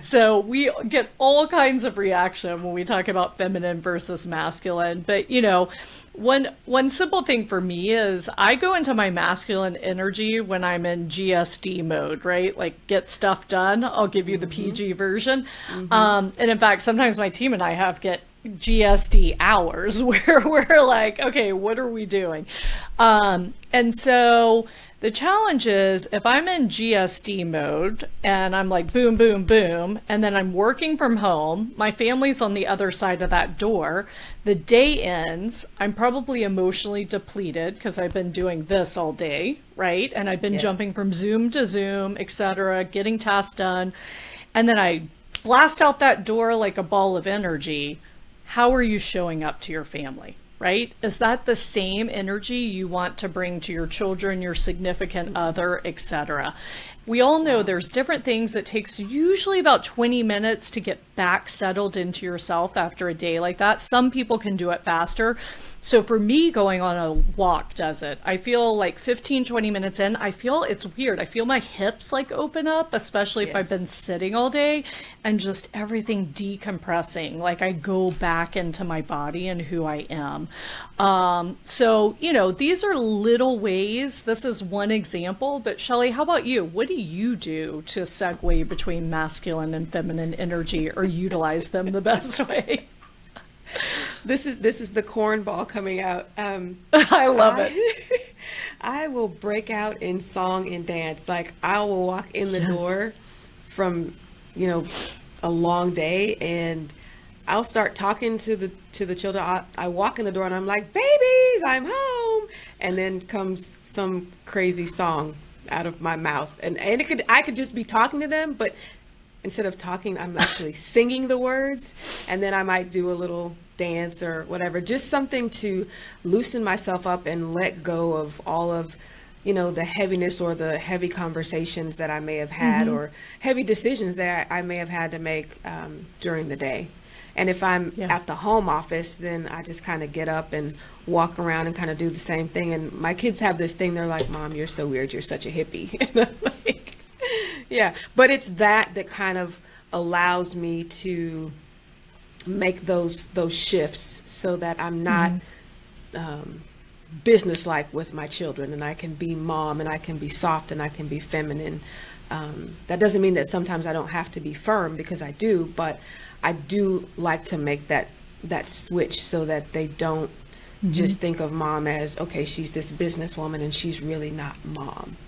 So we get all kinds of reaction when we talk about feminine versus masculine. But one simple thing for me is I go into my masculine energy when I'm in GSD mode, right? Like get stuff done. I'll give you the PG version. And in fact, sometimes my team and I have get GSD hours where we're like, okay, what are we doing? And so the challenge is if I'm in GSD mode and I'm like boom, boom, boom, and then I'm working from home, my family's on the other side of that door, the day ends, I'm probably emotionally depleted because I've been doing this all day, right? And I've been jumping from Zoom to Zoom, etc., getting tasks done. And then I blast out that door like a ball of energy. How are you showing up to your family, right? Is that the same energy you want to bring to your children, your significant other, etc.? We all know there's different things. It takes usually about 20 minutes to get back settled into yourself after a day like that. Some people can do it faster. So for me, going on a walk does it. I feel like 15, 20 minutes in, I feel it's weird. I feel my hips like open up, especially if I've been sitting all day, and just everything decompressing. Like I go back into my body and who I am. So, these are little ways. This is one example, but Shelle, how about you? What do you do to segue between masculine and feminine energy or utilize them the best way? This is the cornball coming out. I love it. I will break out in song and dance. Like I will walk in the door from, a long day, and I'll start talking to the children. I walk in the door and I'm like, "Babies, I'm home," and then comes some crazy song out of my mouth, and I could just be talking to them, but instead of talking, I'm actually singing the words, and then I might do a little dance or whatever, just something to loosen myself up and let go of all of, the heaviness or the heavy conversations that I may have had or heavy decisions that I may have had to make during the day. And if I'm at the home office, then I just kind of get up and walk around and kind of do the same thing. And my kids have this thing. They're like, "Mom, you're so weird. You're such a hippie." And I'm like, yeah, but it's that kind of allows me to make those shifts so that I'm not businesslike with my children, and I can be mom, and I can be soft, and I can be feminine. That doesn't mean that sometimes I don't have to be firm, because I do, but I do like to make that switch so that they don't just think of mom as, okay, she's this businesswoman and she's really not mom.